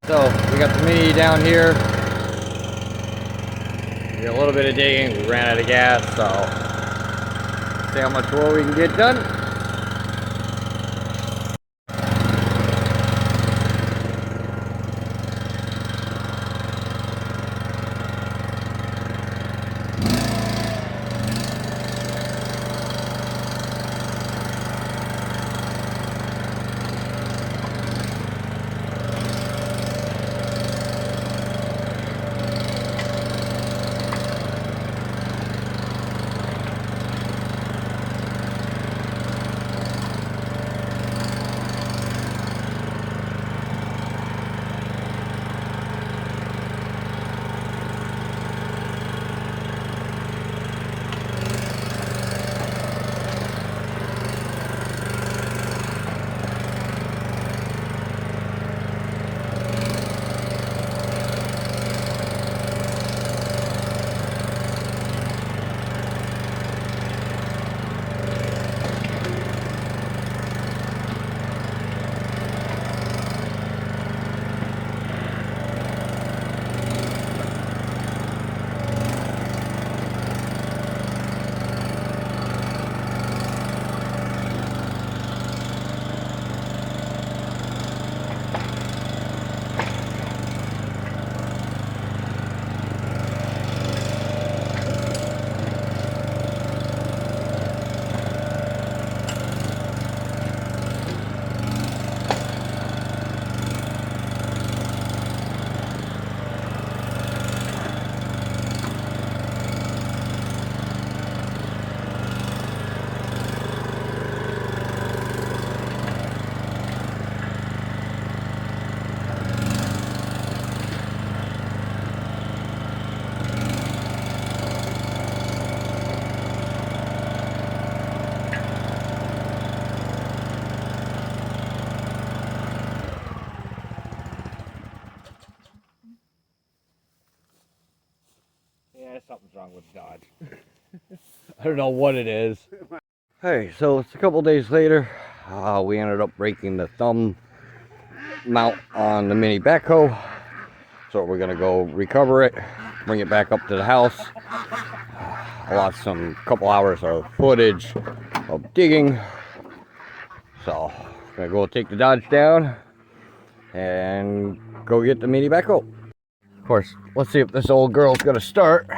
So we got the Mini down here. We did a little bit of digging. We ran out of gas, so see how much more we can get done. Something's wrong with Dodge. I don't know what it is. Hey, so it's a couple days later. We ended up breaking the thumb mount on the Mini backhoe. So we're gonna go recover it, bring it back up to the house. I lost some couple hours of footage of digging. So I'm gonna go take the Dodge down and go get the Mini backhoe. Of course, let's see if this old girl's gonna start.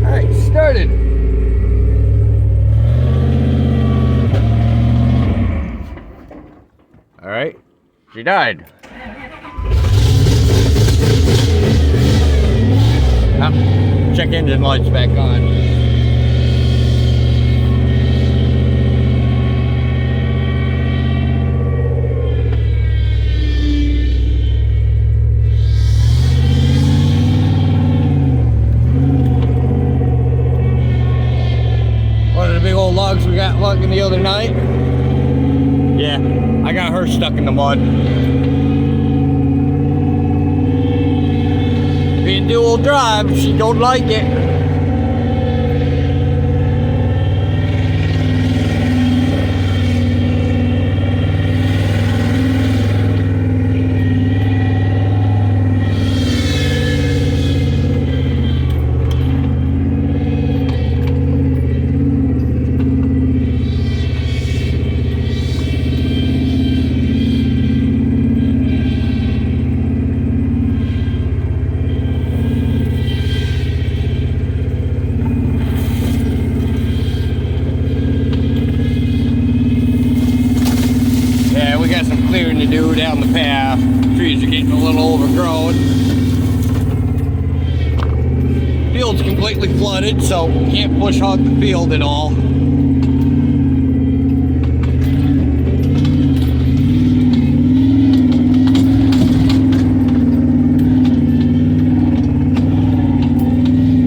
Alright, started. Alright, she died. Oh, check engine lights back on. Big old logs we got lugging the other night. Yeah, I got her stuck in the mud. Being dual drive, she don't like it. down the path. Trees are getting a little overgrown. Field's completely flooded, so can't bush hog the field at all.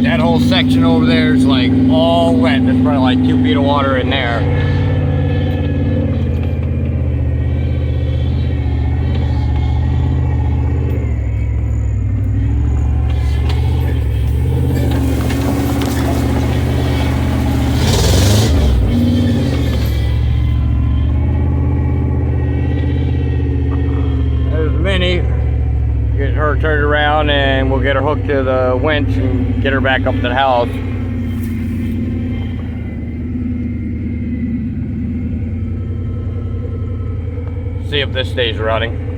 That whole section over there is like all wet. There's probably like 2 feet of water in there. Get her turned around and we'll get her hooked to the winch and get her back up to the house. See if this stays running.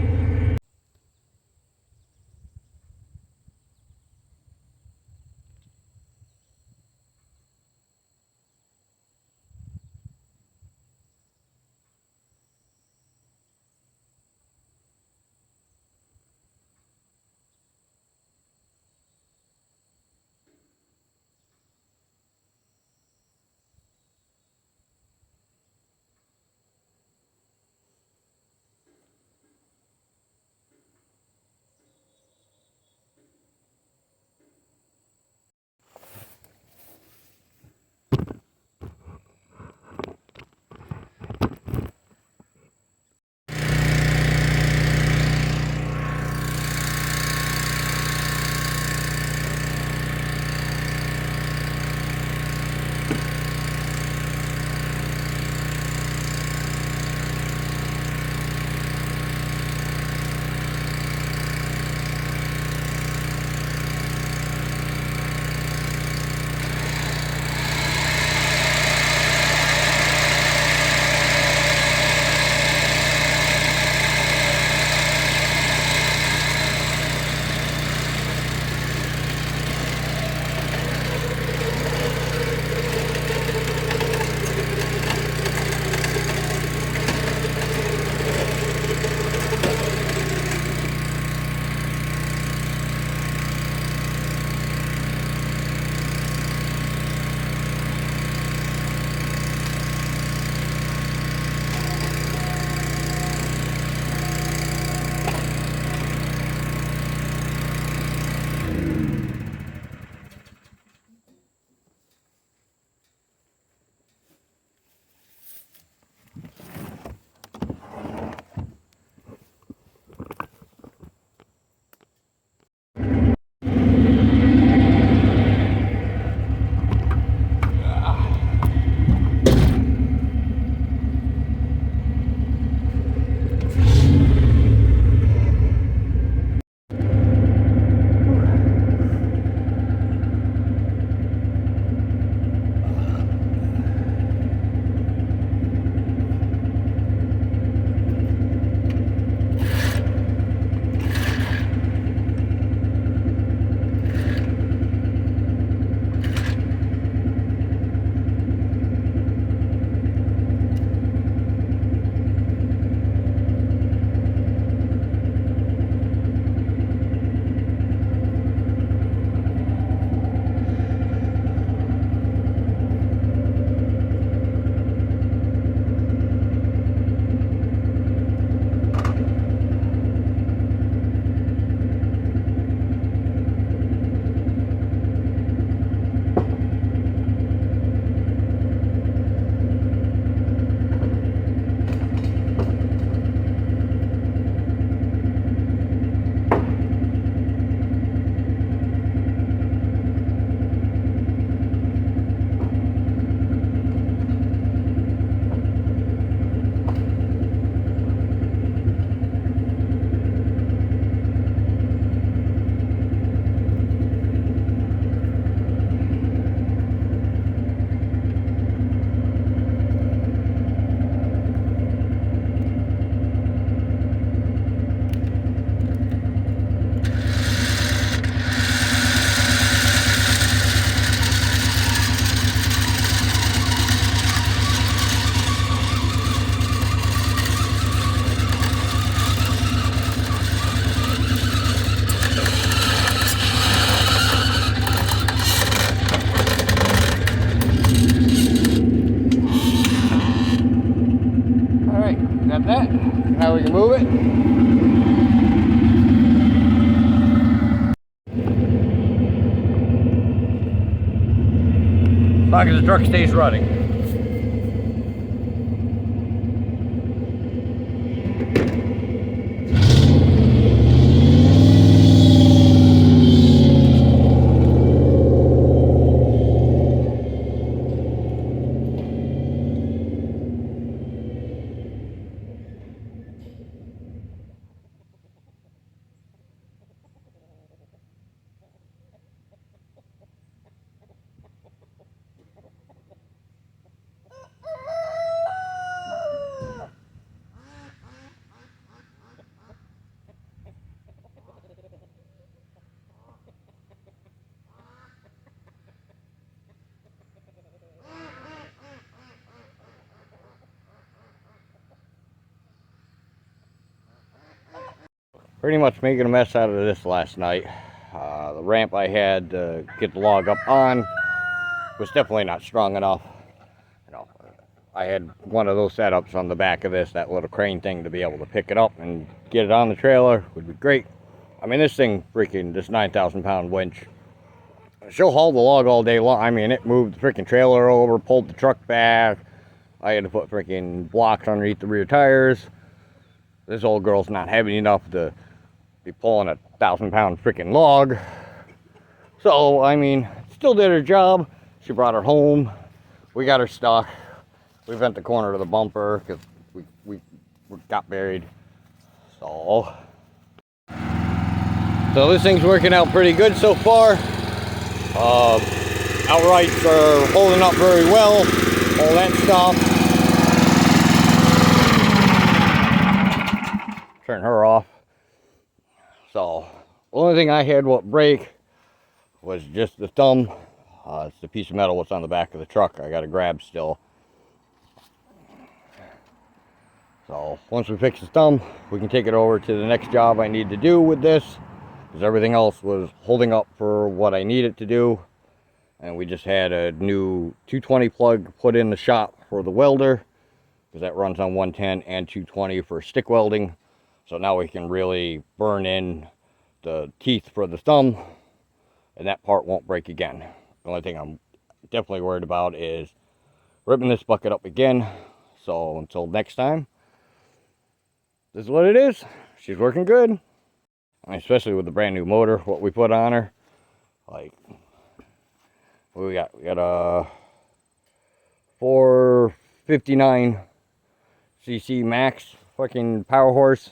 Back of the truck stays running. Pretty much making a mess out of this last night. The ramp I had to get the log up on was definitely not strong enough. You know, I had one of those setups on the back of this, that little crane thing, to be able to pick it up and get it on the trailer would be great. I mean, this thing, this 9,000 pound winch, she'll haul the log all day long. I mean, it moved the freaking trailer over, pulled the truck back. I had to put freaking blocks underneath the rear tires. This old girl's not heavy enough to be pulling a 1,000 pound freaking log. So, I mean, still did her job. She brought her home. We got her stuck. We bent the corner of the bumper because we got buried. So this thing's working out pretty good so far. Outrights are holding up very well. All that stuff. Turn her off. So, the only thing I had what break was just the thumb. It's the piece of metal that's on the back of the truck I got to grab still. So, once we fix the thumb, we can take it over to the next job I need to do with this. Because everything else was holding up for what I need it to do. And we just had a new 220 plug put in the shop for the welder. Because that runs on 110 and 220 for stick welding. So now we can really burn in the teeth for the thumb, and that part won't break again. The only thing I'm definitely worried about is ripping this bucket up again. So until next time, this is what it is. She's working good. Especially with the brand new motor, what we put on her. Like, what we got? We got a 459 cc max fucking power horse.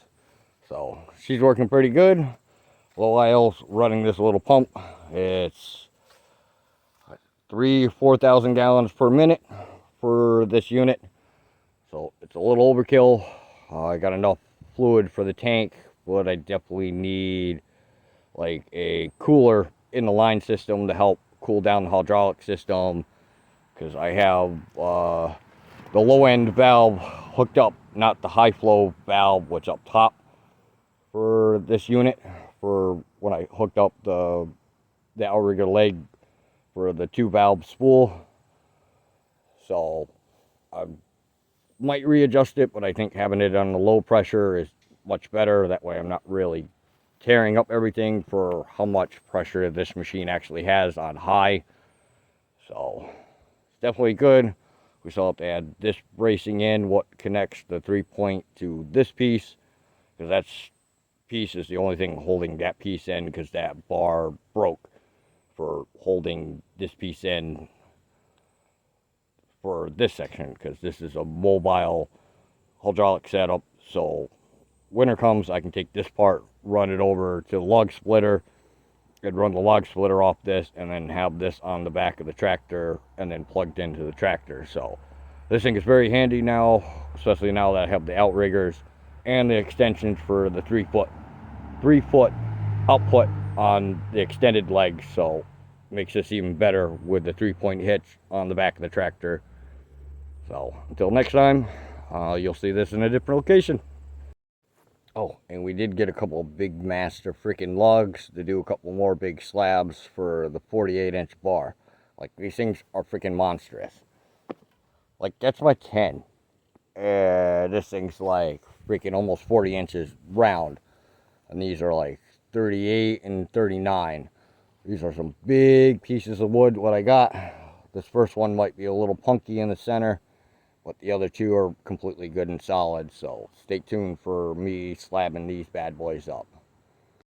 So she's working pretty good. Low running this little pump. It's 4,000 gallons per minute for this unit. So it's a little overkill. I got enough fluid for the tank, but I definitely need like a cooler in the line system to help cool down the hydraulic system. Because I have the low end valve hooked up, not the high flow valve, which up top for this unit, for when I hooked up the outrigger leg for the 2 valve spool. So I might readjust it, but I think having it on the low pressure is much better. That way I'm not really tearing up everything for how much pressure this machine actually has on high. So it's definitely good. We still have to add this bracing in, what connects the 3-point to this piece, because that piece is the only thing holding that piece in, because that bar broke for holding this piece in for this section, because this is a mobile hydraulic setup. So winter comes, I can take this part, run it over to the log splitter, and run the log splitter off this, and then have this on the back of the tractor and then plugged into the tractor. So this thing is very handy now, especially now that I have the outriggers and the extensions for the 3 foot output on the extended legs. So makes this even better with the 3-point hitch on the back of the tractor. So until next time, you'll see this in a different location. Oh, and we did get a couple of big master freaking logs to do a couple more big slabs for the 48-inch bar. Like, these things are freaking monstrous. Like, that's my 10. This thing's like freaking almost 40 inches round. And these are like 38 and 39. These are some big pieces of wood, what I got. This first one might be a little punky in the center, but the other two are completely good and solid. So stay tuned for me slabbing these bad boys up.